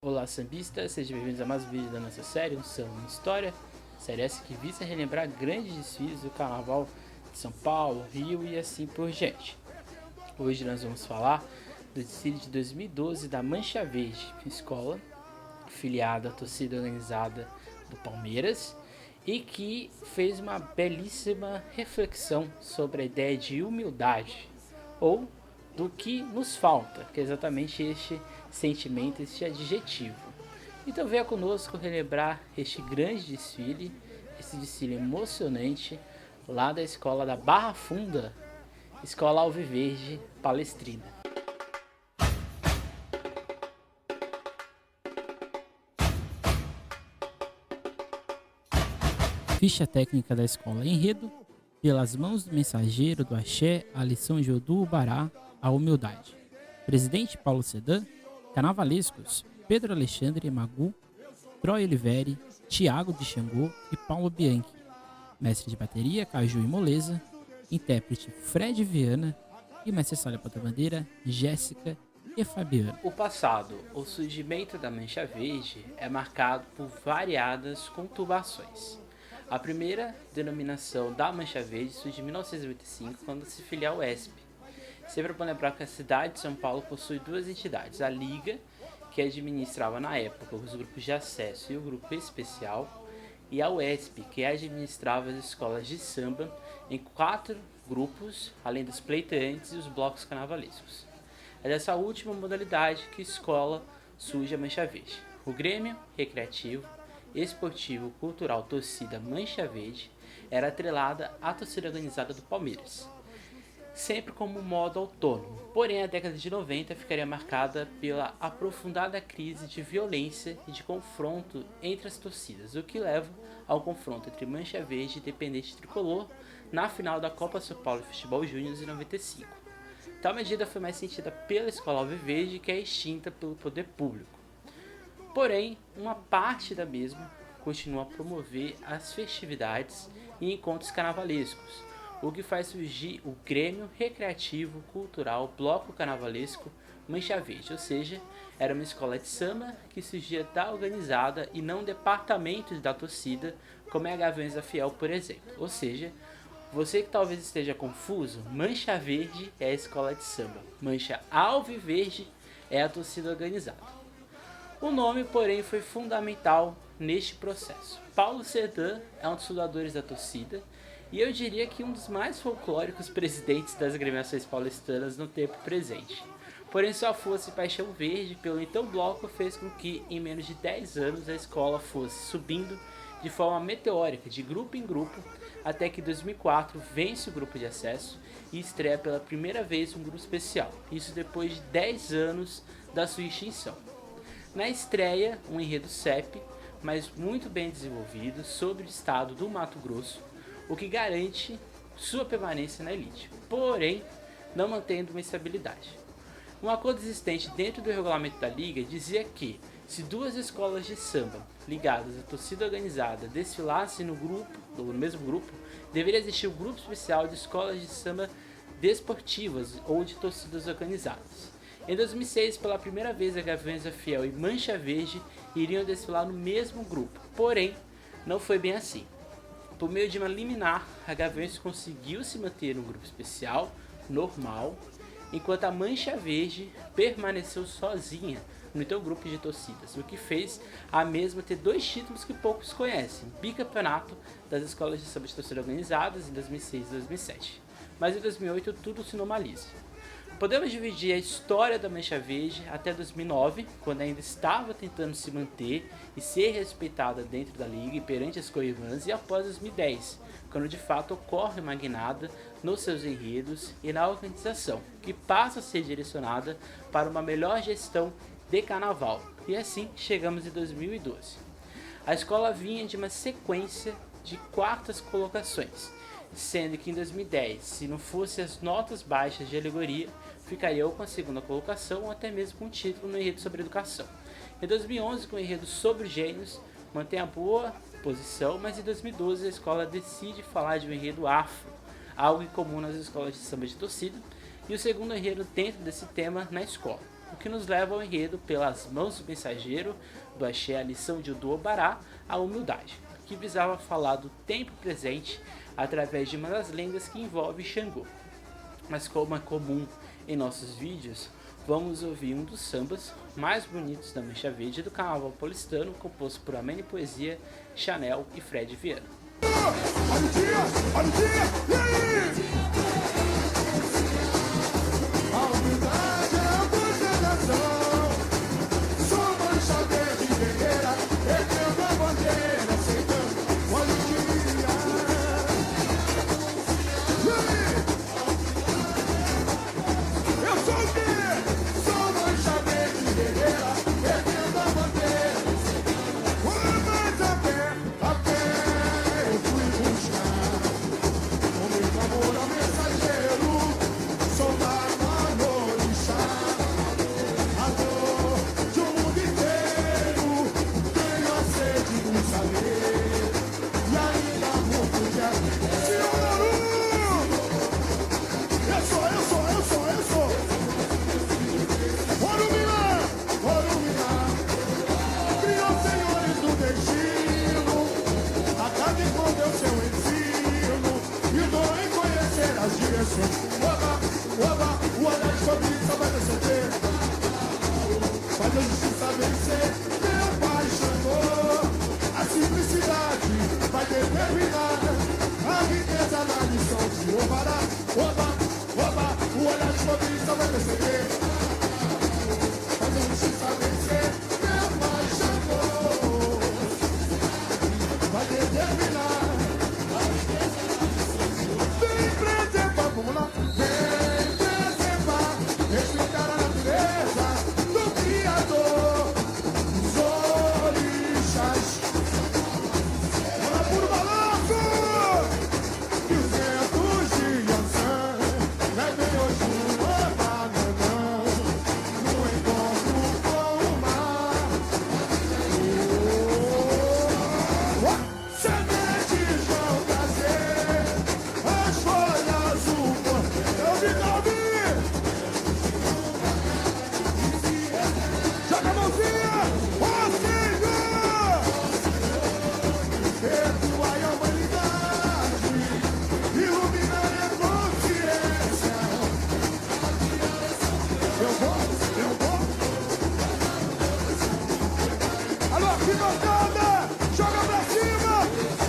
Olá sambistas, sejam bem-vindos a mais um vídeo da nossa série, um Samba em História. Série essa que visa relembrar grandes desfiles do Carnaval de São Paulo, Rio e assim por diante. Hoje nós vamos falar do desfile de 2012 da Mancha Verde, escola filiada à torcida organizada do Palmeiras e que fez uma belíssima reflexão sobre a ideia de humildade ou do que nos falta, que é exatamente este sentimento, este adjetivo. Então venha conosco relembrar este grande desfile, esse desfile emocionante lá da escola da Barra Funda, Escola Alviverde Palestrina. Ficha técnica da escola Enredo, pelas mãos do mensageiro do Axé, a lição de Odu Bará, a humildade. Presidente Paulo Sedan, carnavalescos Pedro Alexandre Magu, Troy Oliveri, Tiago de Xangô e Paulo Bianchi. Mestre de bateria Caju e Moleza, intérprete Fred Viana e mestre Sala Porta-Bandeira Jéssica e Fabiana. O passado, o surgimento da Mancha Verde é marcado por variadas conturbações. A primeira denominação da Mancha Verde surge em 1995, quando se filia ao ESP. Sempre bom lembrar que a cidade de São Paulo possui duas entidades, a Liga, que administrava na época os grupos de acesso e o grupo especial, e a UESP, que administrava as escolas de samba em 4 grupos, além dos pleiteantes e os blocos carnavalescos. É dessa última modalidade que escola surge a Mancha Verde. O Grêmio Recreativo, Esportivo, Cultural Torcida Mancha Verde era atrelada à torcida organizada do Palmeiras, sempre como modo autônomo. Porém, a década de 90 ficaria marcada pela aprofundada crise de violência e de confronto entre as torcidas, o que leva ao confronto entre Mancha Verde e Independente Tricolor na final da Copa São Paulo Futebol Júnior em 95. Tal medida foi mais sentida pela Escola Alviverde, que é extinta pelo poder público. Porém, uma parte da mesma continua a promover as festividades e encontros carnavalescos, o que faz surgir o Grêmio Recreativo Cultural Bloco Carnavalesco Mancha Verde, ou seja, era uma escola de samba que surgia da organizada e não departamentos da torcida, como é a Gaviões da Fiel, por exemplo. Ou seja, você que talvez esteja confuso, Mancha Verde é a escola de samba, Mancha Alviverde é a torcida organizada. O nome, porém, foi fundamental neste processo. Paulo Sedan é um dos fundadores da torcida e eu diria que um dos mais folclóricos presidentes das agremiações paulistanas no tempo presente. Porém, sua força e paixão verde pelo então bloco fez com que, em menos de 10 anos, a escola fosse subindo de forma meteórica, de grupo em grupo, até que em 2004 vence o grupo de acesso e estreia pela primeira vez um grupo especial, isso depois de 10 anos da sua extinção. Na estreia, um enredo CEP, mas muito bem desenvolvido, sobre o estado do Mato Grosso, o que garante sua permanência na elite, porém não mantendo uma estabilidade. Um acordo existente dentro do regulamento da Liga dizia que, se duas escolas de samba ligadas à torcida organizada desfilassem no mesmo grupo, deveria existir um grupo especial de escolas de samba desportivas ou de torcidas organizadas. Em 2006, pela primeira vez, a Gaviões da Fiel e Mancha Verde iriam desfilar no mesmo grupo, porém, não foi bem assim. Por meio de uma liminar, a Gaviões conseguiu se manter no grupo especial, normal, enquanto a Mancha Verde permaneceu sozinha no então grupo de torcidas, o que fez a mesma ter 2 títulos que poucos conhecem, bicampeonato das escolas de samba de torcida organizadas em 2006 e 2007. Mas em 2008 tudo se normaliza. Podemos dividir a história da Mancha Verde até 2009, quando ainda estava tentando se manter e ser respeitada dentro da liga e perante as co-irmãs, e após 2010, quando de fato ocorre uma guinada nos seus enredos e na organização, que passa a ser direcionada para uma melhor gestão de carnaval. E assim chegamos em 2012. A escola vinha de uma sequência de quartas colocações, sendo que em 2010, se não fossem as notas baixas de alegoria, ficaria ou com a segunda colocação ou até mesmo com o título no enredo sobre educação. Em 2011, com o enredo sobre gênios, mantém a boa posição, mas em 2012 a escola decide falar de um enredo afro, algo incomum nas escolas de samba de torcida, e o segundo enredo dentro desse tema na escola. o que nos leva ao enredo Pelas Mãos do Mensageiro, do axé A Lição de Odu-Obará, a Humildade, que visava falar do tempo presente através de uma das lendas que envolve Xangô. Mas como é comum em nossos vídeos, vamos ouvir um dos sambas mais bonitos da Mancha Verde do carnaval paulistano, composto por Amene Poesia, Chanel e Fred Viana. Olha o dia, olha o dia, e aí? A humildade é a concentração. Sou mancha verde guerreira, erguendo a bandeira, aceitando. Olha o dia. E aí? Eu sou o quê? Sou mancha verde guerreira, erguendo a bandeira. Olha mais a pé eu fui buscar. Com meu amor ao mensageiro, soldar orixá. A dor de um mundo inteiro, tenho a sede de saber. E ainda muito quero. Senhor Aru! Eu sou. Orumilá, criou senhores do destino. A cada encontrou seu ensino e dou em conhecer as direções. Oba, o olhar de cobiça vai descer. Faz a justiça vencer. Meu pai chamou. A simplicidade vai determinar a riqueza na lição de Obará. Oba, o olhar de cobiça vai descer. Faz a justiça vencer. Meu pai chamou. Vai determinar. Vem preservar, vamos lá. Vem preservar, respeitar a natureza do Criador, dos orixás. Bora puro balanço! E os ventos de Yansan levem hoje uma bananão no encontro com o mar. Sementes vão trazer as folhas do corpo. Joga a mãozinha! Ó Senhor! Perdoai a humanidade, iluminar a consciência. Eu vou. Alô, arquibancada! Joga pra cima!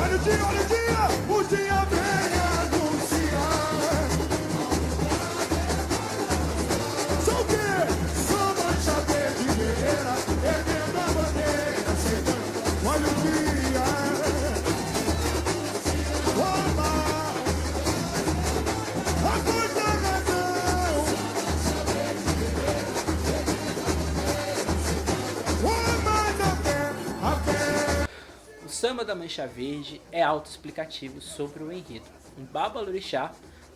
Olha o dia! O dia vem anunciar. Sou o quê? Sou mancha verde guerreira, erguendo a bandeira, aceitando. Olha o dia! Oba! A coisa razão! Oba, a pé! O samba da Mancha Verde é autoexplicativo sobre o enredo. Um babalorixá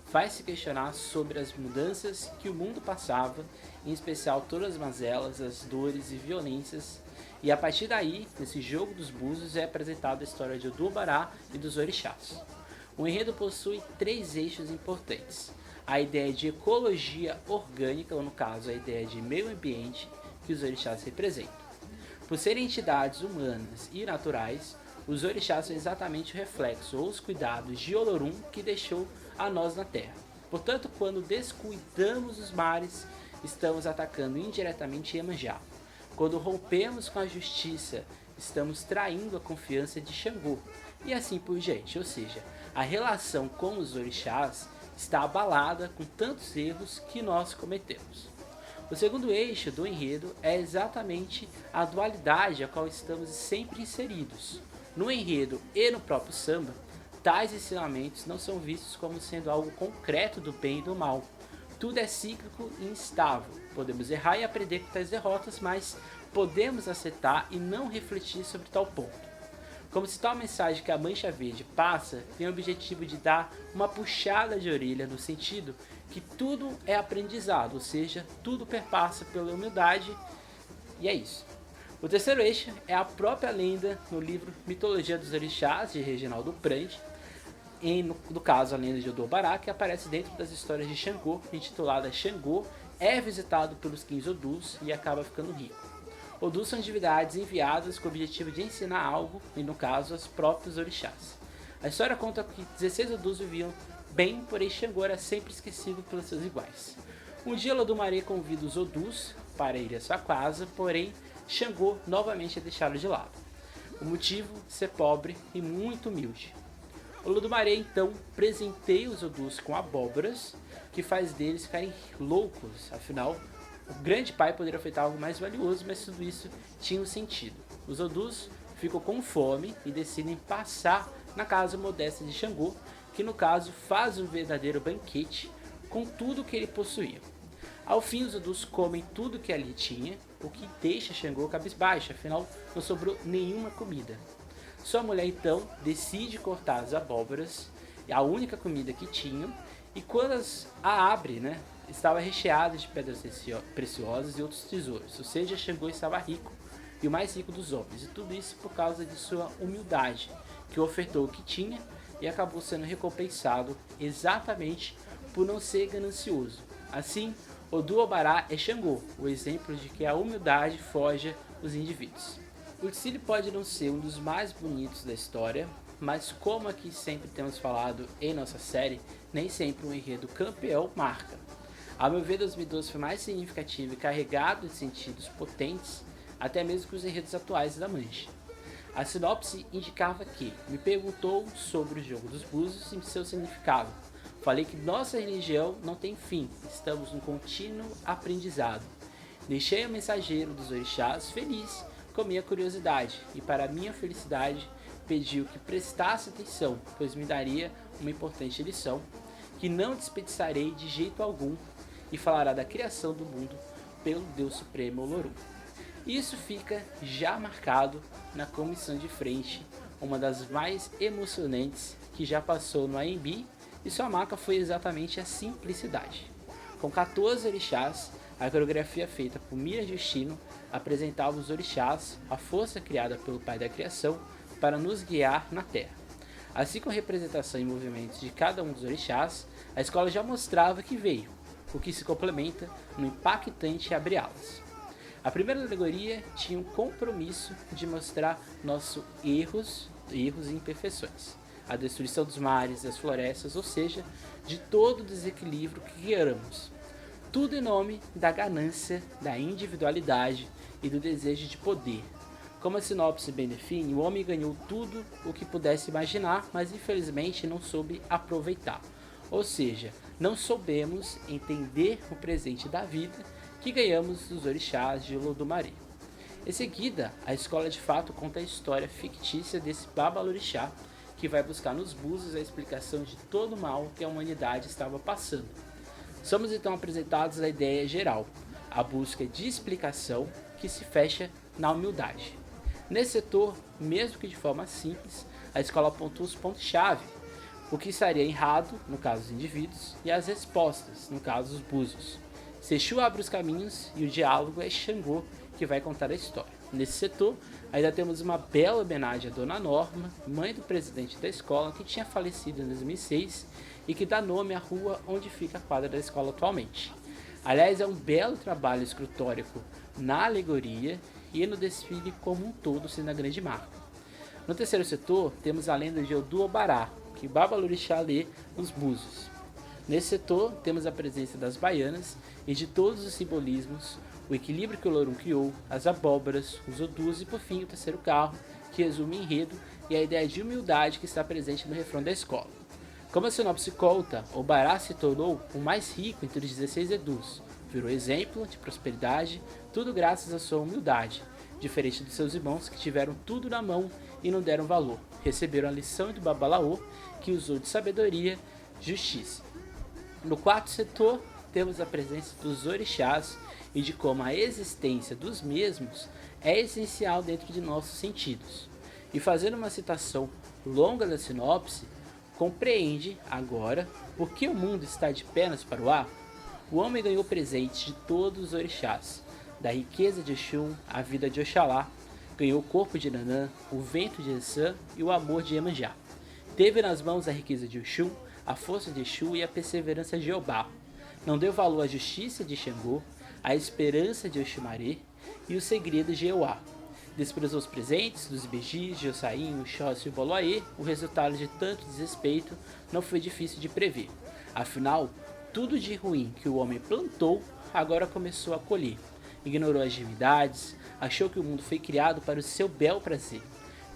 faz se questionar sobre as mudanças que o mundo passava, em especial todas as mazelas, as dores e violências, e a partir daí, nesse jogo dos búzios, é apresentada a história de Odu-Obará e dos orixás. O enredo possui 3 eixos importantes: a ideia de ecologia orgânica, ou no caso a ideia de meio ambiente que os orixás representam. Por serem entidades humanas e naturais, os orixás são exatamente o reflexo ou os cuidados de Olorum que deixou a nós na Terra. Portanto, quando descuidamos os mares, estamos atacando indiretamente Iemanjá. Quando rompemos com a justiça, estamos traindo a confiança de Xangô, e assim por diante. Ou seja, a relação com os orixás está abalada com tantos erros que nós cometemos. O segundo eixo do enredo é exatamente a dualidade a qual estamos sempre inseridos. No enredo e no próprio samba, tais ensinamentos não são vistos como sendo algo concreto do bem e do mal. Tudo é cíclico e instável. Podemos errar e aprender com tais derrotas, mas podemos acertar e não refletir sobre tal ponto. Como se tal mensagem que a Mancha Verde passa tem o objetivo de dar uma puxada de orelha no sentido que tudo é aprendizado, ou seja, tudo perpassa pela humildade, e é isso. O terceiro eixo é a própria lenda no livro Mitologia dos Orixás, de Reginaldo Prandi, no caso a lenda de Odu-Obará, que aparece dentro das histórias de Xangô, intitulada Xangô é visitado pelos 15 Odus e acaba ficando rico. Odus são divindades enviadas com o objetivo de ensinar algo, e no caso, os próprios orixás. A história conta que 16 Odus viviam bem, porém Xangô era sempre esquecido pelos seus iguais. Um dia Olodumare convida os Odus para ir à sua casa, porém Xangô novamente é deixado de lado. O motivo? Ser pobre e muito humilde. Olodumare então presenteia os Odus com abóboras, que faz deles ficarem loucos, afinal o grande pai poderia ofertar algo mais valioso, mas tudo isso tinha um sentido. Os Odus ficam com fome e decidem passar na casa modesta de Xangô, que no caso faz um verdadeiro banquete com tudo que ele possuía. Ao fim, os Odus comem tudo que ali tinha, o que deixa Xangô cabisbaixo, afinal não sobrou nenhuma comida. Sua mulher então decide cortar as abóboras, a única comida que tinham, e quando a abre, estava recheada de pedras preciosas e outros tesouros, ou seja, Xangô estava rico, e o mais rico dos homens, e tudo isso por causa de sua humildade, que ofertou o que tinha e acabou sendo recompensado exatamente por não ser ganancioso. Assim, Odu Obará é Xangô, o exemplo de que a humildade forja os indivíduos. O desfile pode não ser um dos mais bonitos da história, mas como aqui sempre temos falado em nossa série, nem sempre um enredo campeão marca. Ao meu ver, 2012 foi mais significativo e carregado de sentidos potentes, até mesmo que os enredos atuais da Mancha. A sinopse indicava que me perguntou sobre o jogo dos búzios e seu significado. Falei que nossa religião não tem fim, estamos num contínuo aprendizado. Deixei o mensageiro dos orixás feliz com minha curiosidade e, para minha felicidade, pediu que prestasse atenção, pois me daria uma importante lição, que não desperdiçarei de jeito algum, e falará da criação do mundo pelo Deus Supremo Olorum. Isso fica já marcado na comissão de frente, uma das mais emocionantes que já passou no AMB, e sua marca foi exatamente a simplicidade. Com 14 orixás, a coreografia feita por Mira Justino apresentava os orixás, a força criada pelo Pai da Criação, para nos guiar na Terra. Assim, com a representação e movimentos de cada um dos orixás, a escola já mostrava que veio, o que se complementa no impactante abre-alas. A primeira alegoria tinha um compromisso de mostrar nossos erros e imperfeições, a destruição dos mares, das florestas, ou seja, de todo o desequilíbrio que criamos. Tudo em nome da ganância, da individualidade e do desejo de poder. Como a sinopse bem define, o homem ganhou tudo o que pudesse imaginar, mas infelizmente não soube aproveitar. Ou seja, não soubemos entender o presente da vida que ganhamos dos orixás de Olodumare. Em seguida, a escola de fato conta a história fictícia desse Babalorixá, que vai buscar nos búzios a explicação de todo o mal que a humanidade estava passando. Somos então apresentados a ideia geral, a busca de explicação que se fecha na humildade. Nesse setor, mesmo que de forma simples, a escola pontua os pontos-chave, o que estaria errado, no caso dos indivíduos, e as respostas, no caso dos búzios. Sexu abre os caminhos e o diálogo é Xangô que vai contar a história. Nesse setor, ainda temos uma bela homenagem à Dona Norma, mãe do presidente da escola, que tinha falecido em 2006 e que dá nome à rua onde fica a quadra da escola atualmente. Aliás, é um belo trabalho escultórico na alegoria e no desfile como um todo, sendo a grande marca. No terceiro setor, temos a lenda de Odu Obará, que Babalorixá lê nos búzios. Nesse setor, temos a presença das baianas e de todos os simbolismos, o equilíbrio que o Olorum criou, as abóboras, os Odus e, por fim, o terceiro carro, que resume o enredo e a ideia de humildade que está presente no refrão da escola. Como a sinopse conta, Obará se tornou o mais rico entre os 16 Edus, virou exemplo de prosperidade, tudo graças à sua humildade, diferente dos seus irmãos que tiveram tudo na mão e não deram valor, receberam a lição do Babalaô, que usou de sabedoria e justiça. No quarto setor, temos a presença dos orixás e de como a existência dos mesmos é essencial dentro de nossos sentidos. E fazendo uma citação longa da sinopse, compreende agora por que o mundo está de pernas para o ar? O homem ganhou presentes de todos os orixás, da riqueza de Exum, a vida de Oxalá, ganhou o corpo de Nanã, o vento de Ansã e o amor de Iemanjá. Teve nas mãos a riqueza de Oxum, a força de Exu e a perseverança de Jeová. Não deu valor à justiça de Xangô, à esperança de Oxumaré e os segredos de Euá. Desprezou os presentes dos Ibejis, de Ossain, Oxóssi e Boloaê. O resultado de tanto desrespeito não foi difícil de prever. Afinal, tudo de ruim que o homem plantou agora começou a colher. Ignorou as divindades, achou que o mundo foi criado para o seu bel prazer.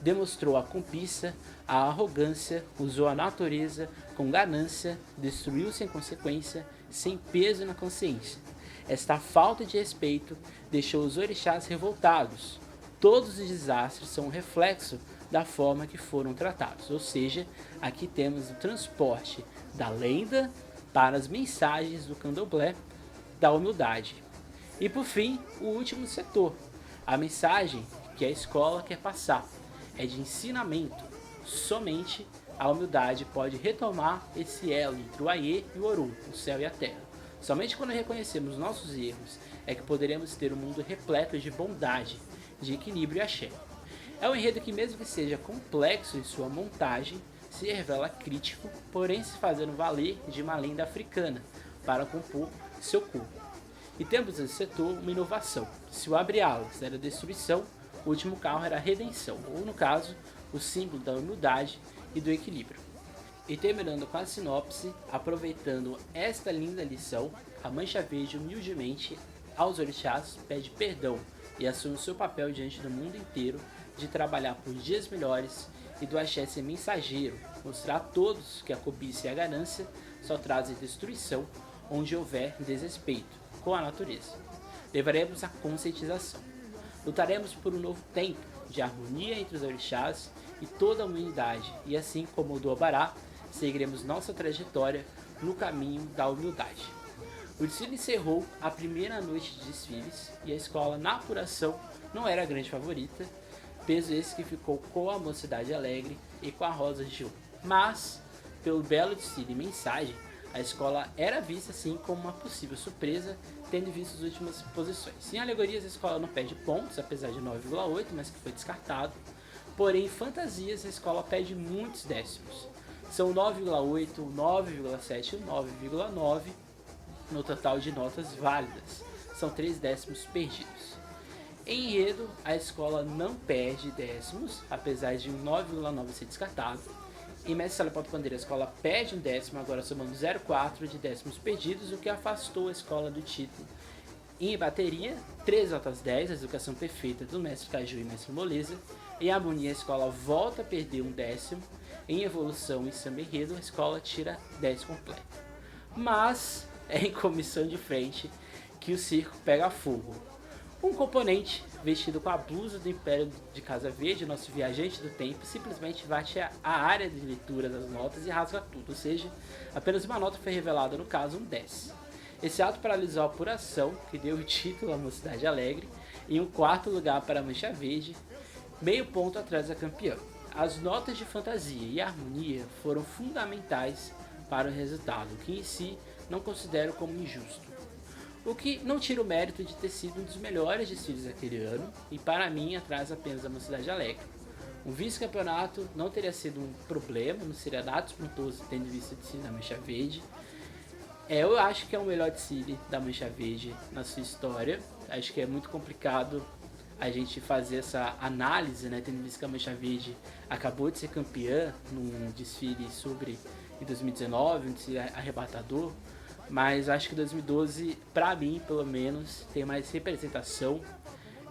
Demonstrou a cobiça, a arrogância, usou a natureza com ganância, destruiu sem consequência, sem peso na consciência. Esta falta de respeito deixou os orixás revoltados. Todos os desastres são um reflexo da forma que foram tratados, ou seja, aqui temos o transporte da lenda para as mensagens do candomblé da humildade. E por fim, o último setor, a mensagem que a escola quer passar é de ensinamento. Somente a humildade pode retomar esse elo entre o Aie e o Orum, o céu e a terra. Somente quando reconhecemos nossos erros é que poderemos ter um mundo repleto de bondade, de equilíbrio e axé. É um enredo que, mesmo que seja complexo em sua montagem, se revela crítico, porém se fazendo valer de uma lenda africana para compor seu corpo. E temos nesse setor uma inovação. Se o abre-alas era destruição, o último carro era a redenção, ou no caso, o símbolo da humildade e do equilíbrio. E terminando com a sinopse, aproveitando esta linda lição, a Mancha Verde humildemente aos orixás pede perdão e assume o seu papel diante do mundo inteiro de trabalhar por dias melhores e do axé ser mensageiro, mostrar a todos que a cobiça e a ganância só trazem destruição onde houver desrespeito com a natureza. Levaremos a conscientização. Lutaremos por um novo tempo de harmonia entre os orixás e toda a humanidade, e assim como o do Obará, seguiremos nossa trajetória no caminho da humildade. O desfile encerrou a primeira noite de desfiles e a escola, na apuração, não era a grande favorita, peso esse que ficou com a Mocidade Alegre e com a Rosa de Ouro. Mas, pelo belo desfile e mensagem, a escola era vista sim como uma possível surpresa, tendo visto as últimas posições. Em alegorias, a escola não perde pontos, apesar de 9,8, mas que foi descartado. Porém, em fantasias, a escola perde muitos décimos. São 9,8, 9,7 e 9,9 no total de notas válidas. São 3 décimos perdidos. Em enredo, a escola não perde décimos, apesar de um 9,9 ser descartado. Em Mestre Sala Ponto Bandeira, a escola perde um décimo, agora somando 0,4 de décimos perdidos, o que afastou a escola do título. Em bateria, 3 notas 10, a educação perfeita do Mestre Caju e Mestre Moleza. Em harmonia, a escola volta a perder um décimo. Em evolução e samba enredo, a escola tira 10 completo. Mas é em comissão de frente que o circo pega fogo. Um componente vestido com a blusa do Império de Casa Verde, nosso viajante do tempo, simplesmente bate a área de leitura das notas e rasga tudo, ou seja, apenas uma nota foi revelada, no caso um 10. Esse ato paralisou a apuração, que deu o título à Mocidade Alegre, e um quarto lugar para a Mancha Verde, meio ponto atrás da campeã. As notas de fantasia e harmonia foram fundamentais para o resultado, que em si não considero como injusto. O que não tira o mérito de ter sido um dos melhores desfiles daquele ano, e para mim atrás apenas da Mocidade Alegre. Um vice-campeonato não teria sido um problema, não seria nada espantoso tendo visto o desfile da Mancha Verde. Eu acho que é o melhor desfile da Mancha Verde na sua história. Acho que é muito complicado a gente fazer essa análise, né, tendo visto que a Mancha Verde acabou de ser campeã num desfile sobre em 2019, um desfile arrebatador. Mas acho que 2012, pra mim, pelo menos, tem mais representação.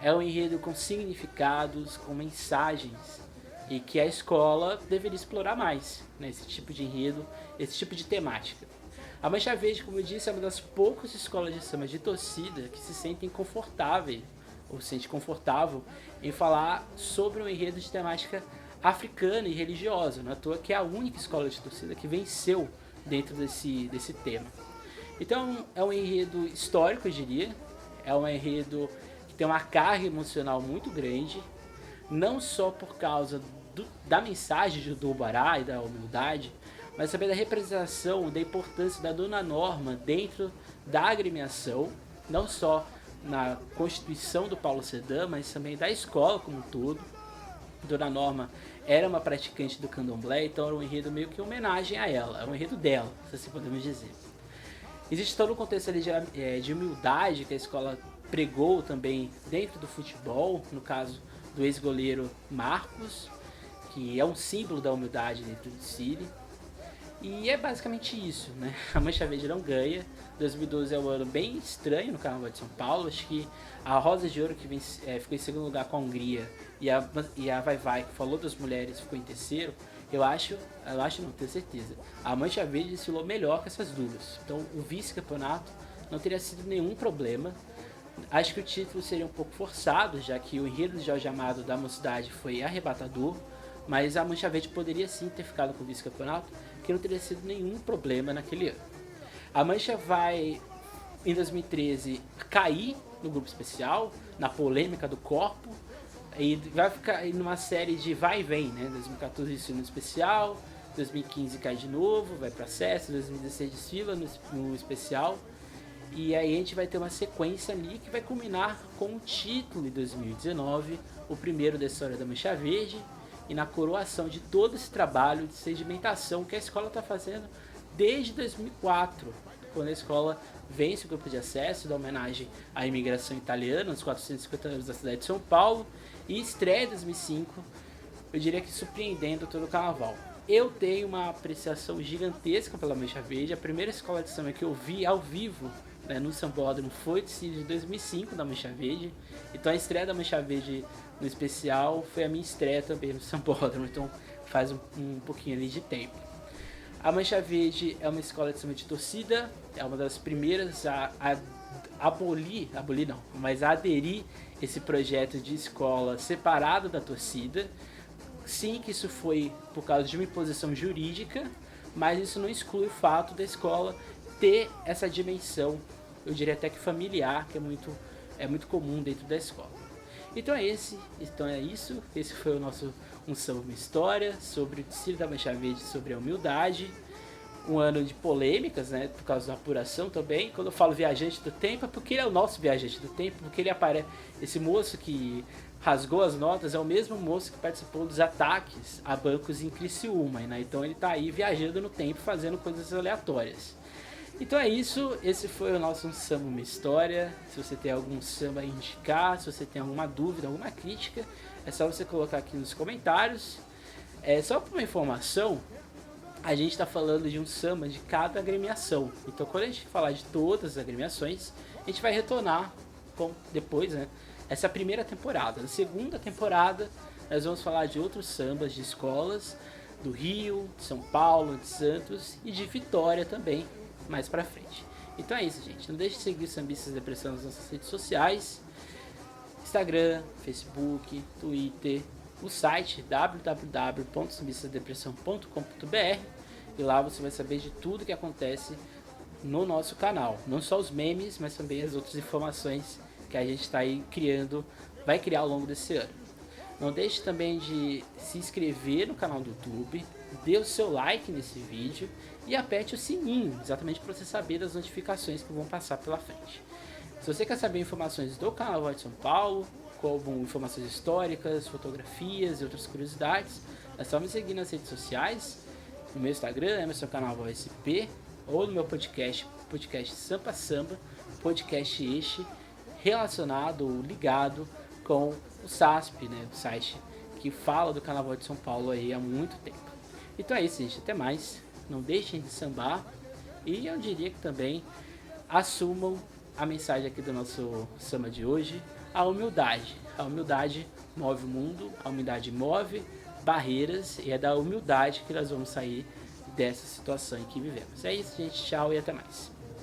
É um enredo com significados, com mensagens, e que a escola deveria explorar mais, né, esse tipo de enredo, esse tipo de temática. A Mancha Verde, como eu disse, é uma das poucas escolas de samba de torcida que se sentem confortáveis, ou se sente confortável em falar sobre um enredo de temática africana e religiosa. Não é à toa que é a única escola de torcida que venceu dentro desse tema. Então é um enredo histórico, eu diria. É um enredo que tem uma carga emocional muito grande, não só por causa da mensagem do Obará e da humildade, mas também da representação, da importância da Dona Norma dentro da agremiação, não só na constituição do Paulo Cedan, mas também da escola como um todo. Dona Norma era uma praticante do candomblé, então era um enredo meio que homenagem a ela, é um enredo dela, se assim podemos dizer. Existe todo um contexto ali de humildade que a escola pregou também dentro do futebol, no caso do ex-goleiro Marcos, que é um símbolo da humildade dentro do City. E é basicamente isso, né? A Mancha Verde não ganha. 2012 é um ano bem estranho no Carnaval de São Paulo. Acho que a Rosa de Ouro, que ficou em segundo lugar com a Hungria, e a Vai Vai, que falou das mulheres, ficou em terceiro. Eu acho não, tenho certeza. A Mancha Verde desfilou melhor que essas duas. Então o vice-campeonato não teria sido nenhum problema. Acho que o título seria um pouco forçado, já que o enredo de Jorge Amado da Mocidade foi arrebatador. Mas a Mancha Verde poderia sim ter ficado com o vice-campeonato, que não teria sido nenhum problema naquele ano. A Mancha vai, em 2013, cair no grupo especial, na polêmica do corpo, e vai ficar numa série de vai e vem, né? 2014 desfila no especial, 2015 cai de novo, vai para acesso, 2016 desfila no especial, e aí a gente vai ter uma sequência ali que vai culminar com o título em 2019, o primeiro da história da Mancha Verde, e na coroação de todo esse trabalho de sedimentação que a escola está fazendo desde 2004, quando a escola vence o grupo de acesso, dá homenagem à imigração italiana, nos 450 anos da cidade de São Paulo, e estreia em 2005, eu diria que surpreendendo todo o carnaval. Eu tenho uma apreciação gigantesca pela Mancha Verde. A primeira escola de samba que eu vi ao vivo, né, no Sambódromo foi de 2005 da Mancha Verde. Então a estreia da Mancha Verde no especial foi a minha estreia também no Sambódromo, então faz um pouquinho ali de tempo. A Mancha Verde é uma escola de samba de torcida, é uma das primeiras a aderir esse projeto de escola separado da torcida. Sim, que isso foi por causa de uma imposição jurídica, mas isso não exclui o fato da escola ter essa dimensão, eu diria até que familiar, que é muito comum dentro da escola. Então é isso. Esse foi o nosso Samba Uma História sobre o desfile da Mancha Verde, sobre a humildade. Um ano de polêmicas, né, por causa da apuração também. Quando eu falo viajante do tempo, é porque ele é o nosso viajante do tempo, porque ele aparece. Esse moço que rasgou as notas é o mesmo moço que participou dos ataques a bancos em Criciúma, né? Então ele tá aí viajando no tempo, fazendo coisas aleatórias. Então é isso, esse foi o nosso Samba Uma História. Se você tem algum samba a indicar, se você tem alguma dúvida, alguma crítica, é só você colocar aqui nos comentários. Só para uma informação, a gente está falando de um samba de cada agremiação. Então quando a gente falar de todas as agremiações, a gente vai retornar depois, né? Essa é a primeira temporada. Na segunda temporada, nós vamos falar de outros sambas de escolas do Rio, de São Paulo, de Santos e de Vitória também, mais pra frente. Então é isso, gente. Não deixe de seguir os Sambistas Depressão nas nossas redes sociais. Instagram, Facebook, Twitter, o site www.sambistasdepressão.com.br, e lá você vai saber de tudo que acontece no nosso canal. Não só os memes, mas também as outras informações que a gente está aí vai criar ao longo desse ano. Não deixe também de se inscrever no canal do YouTube, dê o seu like nesse vídeo e aperte o sininho, exatamente para você saber das notificações que vão passar pela frente. Se você quer saber informações do Carnaval de São Paulo, como informações históricas, fotografias e outras curiosidades, é só me seguir nas redes sociais, no meu Instagram, Emerson Carnaval SP, ou no meu podcast Sampa Samba, podcast este relacionado ou ligado com o SASP, né, o site que fala do Carnaval de São Paulo aí há muito tempo. Então é isso, gente, até mais. Não deixem de sambar e eu diria que também assumam a mensagem aqui do nosso samba de hoje, a humildade. A humildade move o mundo, a humildade move barreiras e é da humildade que nós vamos sair dessa situação em que vivemos. É isso, gente, tchau e até mais.